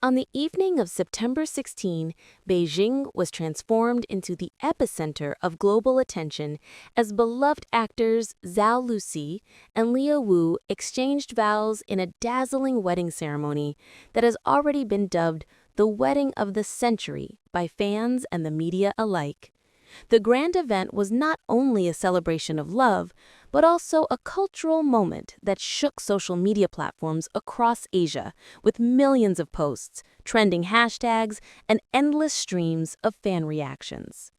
On the evening of September 16, Beijing was transformed into the epicenter of global attention as beloved actors Zhao Lusi and Liu Wu exchanged vows in a dazzling wedding ceremony that has already been dubbed the wedding of the century by fans and the media alike. The grand event was not only a celebration of love, but also a cultural moment that shook social media platforms across Asia with millions of posts, trending hashtags, and endless streams of fan reactions.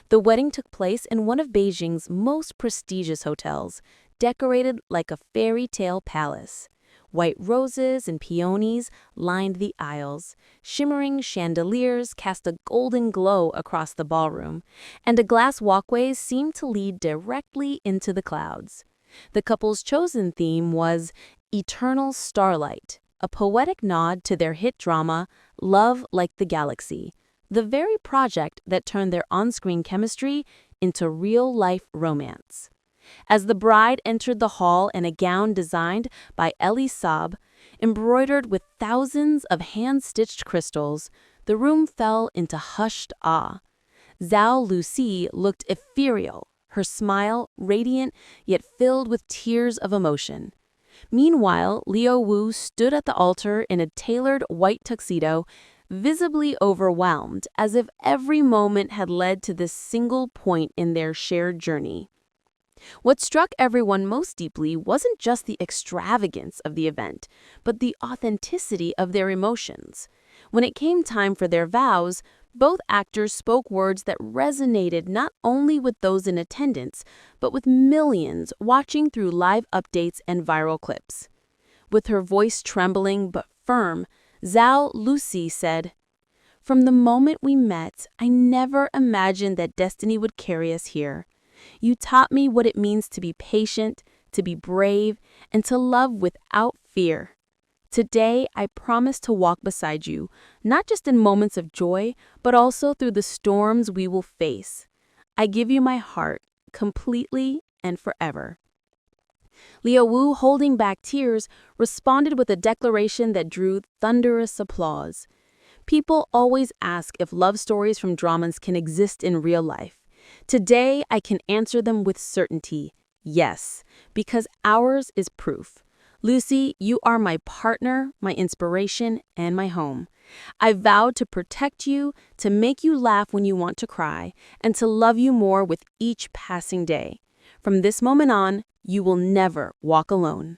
The wedding took place in one of Beijing's most prestigious hotels, decorated like a fairy tale palace. White roses and peonies lined the aisles, shimmering chandeliers cast a golden glow across the ballroom, and a glass walkways seemed to lead directly into the clouds. The couple's chosen theme was Eternal Starlight, a poetic nod to their hit drama Love Like the Galaxy, the very project that turned their on-screen chemistry into real-life romance. As the bride entered the hall in a gown designed by Elie Saab, embroidered with thousands of hand-stitched crystals, the room fell into hushed awe. Zhao Lusi looked ethereal, her smile radiant yet filled with tears of emotion. Meanwhile, Liu Wu stood at the altar in a tailored white tuxedo, visibly overwhelmed, as if every moment had led to this single point in their shared journey. What struck everyone most deeply wasn't just the extravagance of the event, but the authenticity of their emotions. When it came time for their vows, both actors spoke words that resonated not only with those in attendance, but with millions watching through live updates and viral clips. With her voice trembling but firm, Zhao Lusi said, "From the moment we met, I never imagined that destiny would carry us here. You taught me what it means to be patient, to be brave, and to love without fear. Today, I promise to walk beside you, not just in moments of joy, but also through the storms we will face. I give you my heart, completely and forever." Liu Wu, holding back tears, responded with a declaration that drew thunderous applause. People always ask if love stories from dramas can exist in real life. Today, I can answer them with certainty, yes, because ours is proof. Lucy, you are my partner, my inspiration, and my home. I vow to protect you, to make you laugh when you want to cry, and to love you more with each passing day. From this moment on, you will never walk alone.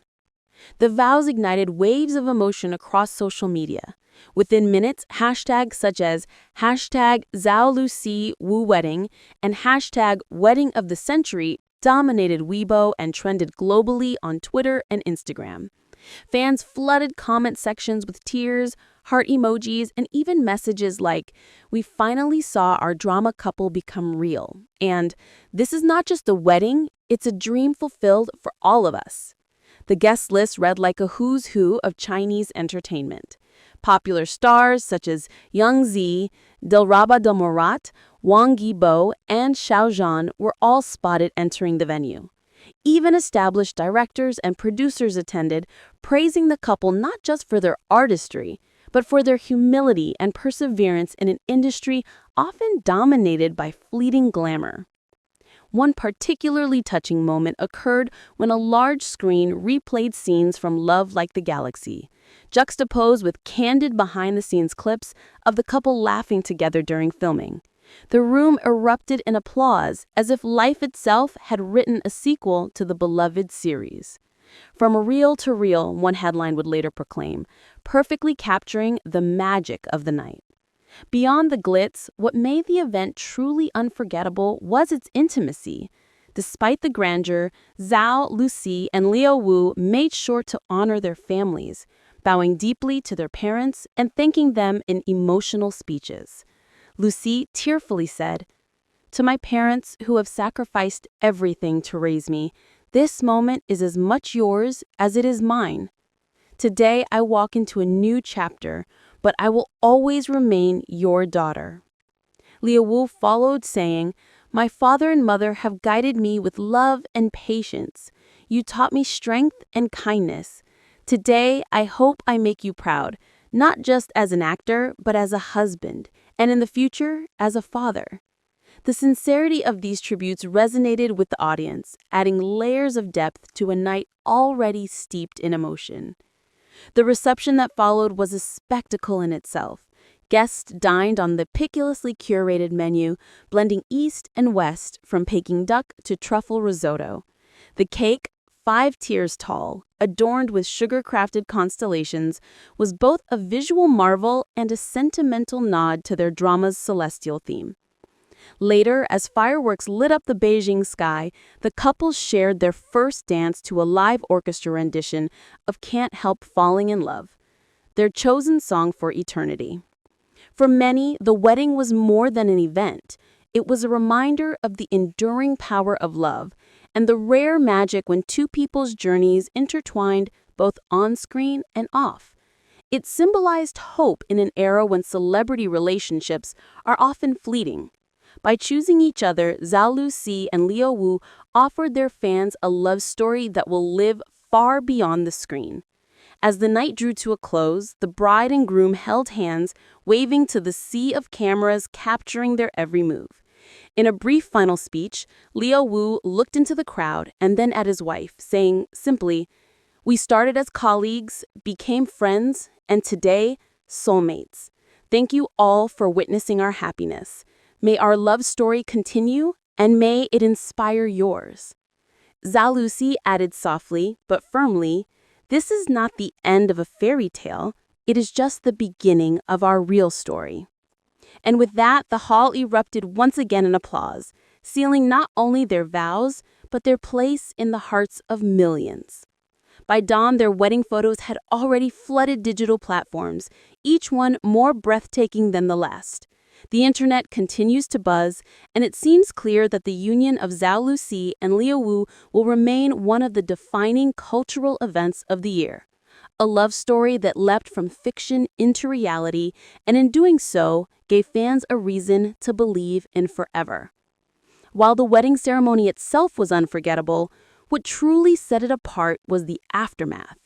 The vows ignited waves of emotion across social media. Within minutes, hashtags such as hashtag Zhao Lusi Wu Wedding and hashtag Wedding of the Century dominated Weibo and trended globally on Twitter and Instagram. Fans flooded comment sections with tears, heart emojis, and even messages like, "We finally saw our drama couple become real," and "This is not just a wedding, it's a dream fulfilled for all of us." The guest list read like a who's who of Chinese entertainment. Popular stars such as Yang Zi, Dilraba Dilmurat, Wang Yibo, and Xiao Zhan were all spotted entering the venue. Even established directors and producers attended, praising the couple not just for their artistry, but for their humility and perseverance in an industry often dominated by fleeting glamour. One particularly touching moment occurred when a large screen replayed scenes from Love Like the Galaxy, juxtaposed with candid behind-the-scenes clips of the couple laughing together during filming. The room erupted in applause, as if life itself had written a sequel to the beloved series. "From real to real," one headline would later proclaim, perfectly capturing the magic of the night. Beyond the glitz, what made the event truly unforgettable was its intimacy. Despite the grandeur, Zhao Lusi and Liu Wu made sure to honor their families, bowing deeply to their parents and thanking them in emotional speeches. Lucy tearfully said, "To my parents who have sacrificed everything to raise me, this moment is as much yours as it is mine. Today I walk into a new chapter, but I will always remain your daughter." Liu Wu followed, saying, "My father and mother have guided me with love and patience. You taught me strength and kindness. Today, I hope I make you proud, not just as an actor, but as a husband, and in the future, as a father. The sincerity of these tributes resonated with the audience, adding layers of depth to a night already steeped in emotion. The reception that followed was a spectacle in itself. Guests dined on the meticulously curated menu, blending East and West from Peking duck to truffle risotto. The cake, 5 tiers tall, adorned with sugar-crafted constellations, was both a visual marvel and a sentimental nod to their drama's celestial theme. Later, as fireworks lit up the Beijing sky, the couple shared their first dance to a live orchestra rendition of Can't Help Falling in Love, their chosen song for eternity. For many, the wedding was more than an event. It was a reminder of the enduring power of love and the rare magic when two people's journeys intertwined both on-screen and off. It symbolized hope in an era when celebrity relationships are often fleeting. By choosing each other, Zhao Lusi and Liu Wu offered their fans a love story that will live far beyond the screen. As the night drew to a close, the bride and groom held hands, waving to the sea of cameras capturing their every move. In a brief final speech, Liu Wu looked into the crowd and then at his wife, saying simply, "We started as colleagues, became friends, and today, soulmates. Thank you all for witnessing our happiness. May our love story continue, and may it inspire yours." Zhao Lusi added softly, but firmly, "This is not the end of a fairy tale, it is just the beginning of our real story." And with that, the hall erupted once again in applause, sealing not only their vows, but their place in the hearts of millions. By dawn, their wedding photos had already flooded digital platforms, each one more breathtaking than the last. The internet continues to buzz, and it seems clear that the union of Zhao Lusi and Liu Wu will remain one of the defining cultural events of the year. A love story that leapt from fiction into reality, and in doing so, gave fans a reason to believe in forever. While the wedding ceremony itself was unforgettable, what truly set it apart was the aftermath.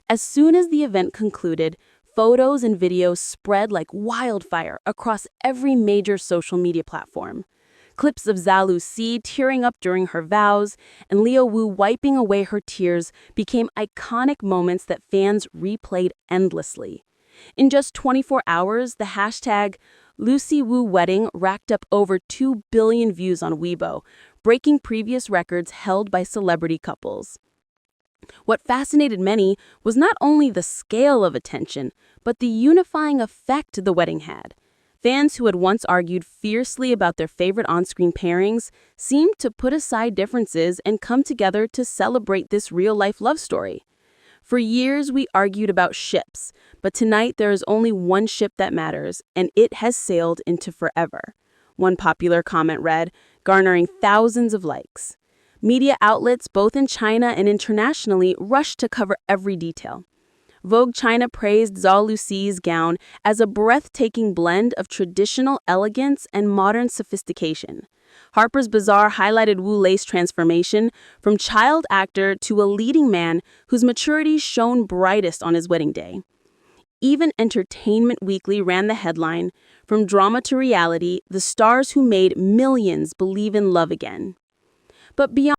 As soon as the event concluded, photos and videos spread like wildfire across every major social media platform. Clips of Zhao Lusi tearing up during her vows and Liu Wu wiping away her tears became iconic moments that fans replayed endlessly. In just 24 hours, the hashtag #LusiWuWedding racked up over 2 billion views on Weibo, breaking previous records held by celebrity couples. What fascinated many was not only the scale of attention, but the unifying effect the wedding had. Fans who had once argued fiercely about their favorite on-screen pairings seemed to put aside differences and come together to celebrate this real-life love story. For years, we argued about ships, but tonight there is only one ship that matters, and it has sailed into forever. One popular comment read, garnering thousands of likes. Media outlets, both in China and internationally, rushed to cover every detail. Vogue China praised Zhao Lusi's gown as a breathtaking blend of traditional elegance and modern sophistication. Harper's Bazaar highlighted Wu Lei's transformation from child actor to a leading man whose maturity shone brightest on his wedding day. Even Entertainment Weekly ran the headline, "From drama to reality, the stars who made millions believe in love again." But beyond